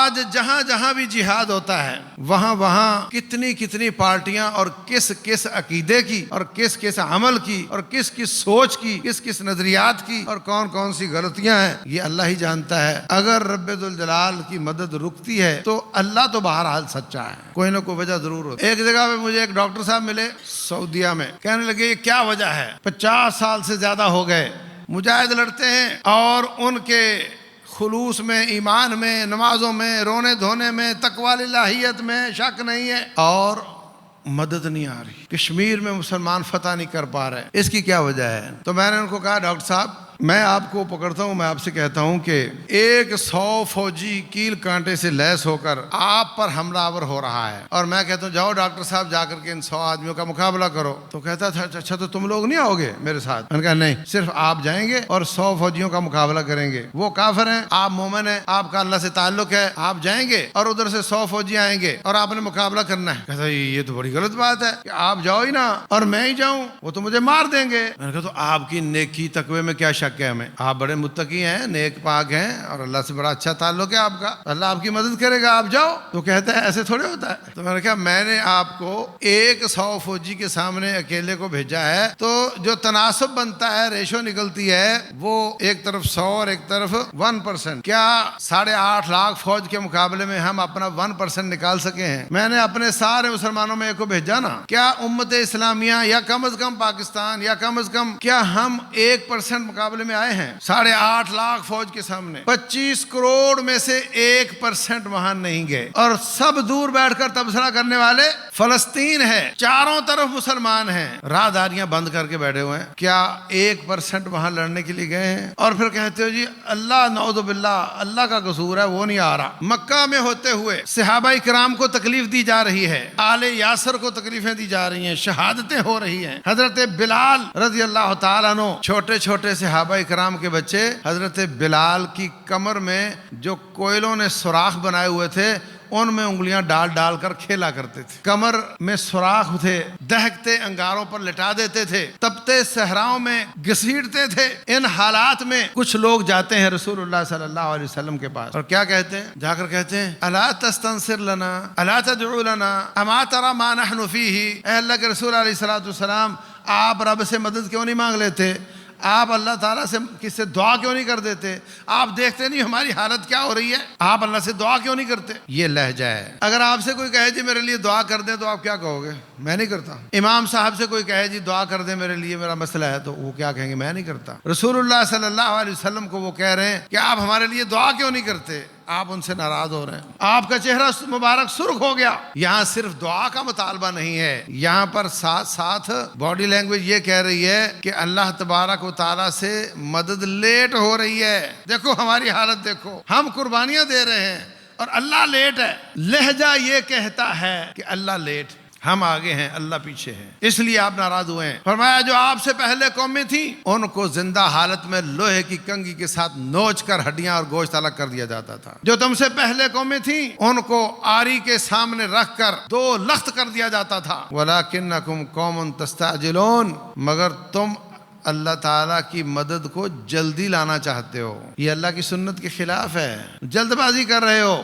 آج جہاں جہاں بھی جہاد ہوتا ہے وہاں وہاں کتنی کتنی پارٹیاں اور کس کس عقیدے کی اور کس کس عمل کی اور کس کس سوچ کی کس کس نظریات کی اور کون کون سی غلطیاں ہیں، یہ اللہ ہی جانتا ہے۔ اگر رب ذوالجلال کی مدد رکتی ہے تو اللہ تو بہرحال سچا ہے، کوئی نہ کوئی وجہ ضرور ہوتی ہے۔ ایک جگہ پہ مجھے ایک ڈاکٹر صاحب ملے سعودیہ میں، کہنے لگے یہ کیا وجہ ہے، 50 سال سے زیادہ ہو گئے مجاہد لڑتے ہیں اور ان کے خلوص میں، ایمان میں، نمازوں میں، رونے دھونے میں، تقوی الہیت میں شک نہیں ہے، اور مدد نہیں آ رہی، کشمیر میں مسلمان فتح نہیں کر پا رہے، اس کی کیا وجہ ہے؟ تو میں نے ان کو کہا ڈاکٹر صاحب میں آپ کو پکڑتا ہوں، میں آپ سے کہتا ہوں کہ 100 فوجی کیل کانٹے سے لیس ہو کر آپ پر حملہ آور ہو رہا ہے، اور میں کہتا ہوں جاؤ ڈاکٹر صاحب جا کر کے ان 100 آدمیوں کا مقابلہ کرو۔ تو کہتا تھا اچھا تو تم لوگ نہیں آؤ گے میرے ساتھ؟ میں نے کہا نہیں، صرف آپ جائیں گے اور 100 فوجیوں کا مقابلہ کریں گے، وہ کافر ہیں، آپ مومن ہیں، آپ کا اللہ سے تعلق ہے، آپ جائیں گے اور ادھر سے 100 فوجی آئیں گے اور آپ نے مقابلہ کرنا ہے۔ کہتا یہ تو بڑی غلط بات ہے کہ آپ جاؤ ہی نا اور میں ہی جاؤں، وہ تو مجھے مار دیں گے۔ میں نے کہا تو آپ کی نیکی تقوی میں کیا شک ہے ہمیں؟ آپ بڑے متقی ہیں، نیک پاک ہیں اور اللہ سے بڑا اچھا تعلق ہے آپ کا، اللہ آپ کی مدد کرے گا، آپ جاؤ۔ تو کہتا ہے ایسے تھوڑے ہوتا ہے۔ تو میں نے کہا میں نے آپ کو 100 فوجی کے سامنے اکیلے کو بھیجا ہے، تو جو تناسب بنتا ہے، ریشو نکلتی ہے، وہ ایک طرف 100 اور ایک طرف 1%۔ کیا 8.5 لاکھ فوج کے مقابلے میں ہم اپنا 1% نکال سکے ہیں؟ میں نے اپنے سارے مسلمانوں میں ایک کو بھیجا نا، کیا امت اسلامیہ یا کم از کم پاکستان یا کم از کم کیا ہم 1% مقابلے میں آئے ہیں؟ 8.5 لاکھ فوج کے سامنے 25 کروڑ میں سے 1% وہاں نہیں گئے، اور سب دور بیٹھ کر تبصرہ کرنے والے فلسطین ہے، چاروں طرف مسلمان ہیں، راہداریاں بند کر کے بیٹھے ہوئے ہیں، کیا 1% وہاں لڑنے کے لیے گئے ہیں؟ اور پھر کہتے ہو جی اللہ نعوذ باللہ اللہ کا قصور ہے، وہ نہیں آ رہا۔ مکہ میں ہوتے ہوئے صحابہ کرام کو تکلیف دی جا رہی ہے، آل یاسر کو تکلیفیں دی جا رہی ہیں، شہادتیں ہو رہی ہیں، حضرت بلال رضی اللہ تعالیٰ عنہ، چھوٹے چھوٹے صحابہ کرام کے بچے حضرت بلال کی کمر میں جو کوئلوں نے سوراخ بنائے ہوئے تھے ان میں انگلیاں ڈال ڈال کر کھیلا کرتے تھے، کمر میں سوراخ تھے، دہکتے انگاروں پر لٹا دیتے تھے، تپتے صحراؤں میں گھسیٹتے تھے۔ ان حالات میں کچھ لوگ جاتے ہیں رسول اللہ صلی اللہ علیہ وسلم کے پاس اور کیا کہتے ہیں؟ جا کر کہتے ہیں الا تستنصر لنا الا تدعو لنا اما ترى ما نحن فيه، اے اللہ کے رسول علیہ الصلوۃ والسلام آپ رب سے مدد کیوں نہیں مانگ لیتے؟ آپ اللہ تعالیٰ سے کس سے دعا کیوں نہیں کر دیتے؟ آپ دیکھتے نہیں ہماری حالت کیا ہو رہی ہے، آپ اللہ سے دعا کیوں نہیں کرتے؟ یہ لہجہ ہے۔ اگر آپ سے کوئی کہے جی میرے لیے دعا کر دیں تو آپ کیا کہو گے؟ میں نہیں کرتا۔ امام صاحب سے کوئی کہے جی دعا کر دیں میرے لیے، میرا مسئلہ ہے، تو وہ کیا کہیں گے؟ میں نہیں کرتا۔ رسول اللہ صلی اللہ علیہ وسلم کو وہ کہہ رہے ہیں کہ آپ ہمارے لیے دعا کیوں نہیں کرتے؟ آپ ان سے ناراض ہو رہے ہیں، آپ کا چہرہ مبارک سرخ ہو گیا۔ یہاں صرف دعا کا مطالبہ نہیں ہے، یہاں پر ساتھ ساتھ باڈی لینگویج یہ کہہ رہی ہے کہ اللہ تبارک و تعالیٰ سے مدد لیٹ ہو رہی ہے۔ دیکھو ہماری حالت دیکھو، ہم قربانیاں دے رہے ہیں اور اللہ لیٹ ہے۔ لہجہ یہ کہتا ہے کہ اللہ لیٹ، ہم آگے ہیں اللہ پیچھے ہے، اس لیے آپ ناراض ہوئے ہیں۔ فرمایا جو آپ سے پہلے قومیں تھیں ان کو زندہ حالت میں لوہے کی کنگھی کے ساتھ نوچ کر ہڈیاں اور گوشت الگ کر دیا جاتا تھا۔ جو تم سے پہلے قومیں تھیں ان کو آری کے سامنے رکھ کر 2 لخت کر دیا جاتا تھا۔ وَلَٰكِنَّكُمْ قَوْمٌ تَسْتَعْجِلُونَ، مگر تم اللہ تعالیٰ کی مدد کو جلدی لانا چاہتے ہو، یہ اللہ کی سنت کے خلاف ہے، جلد بازی کر رہے ہو۔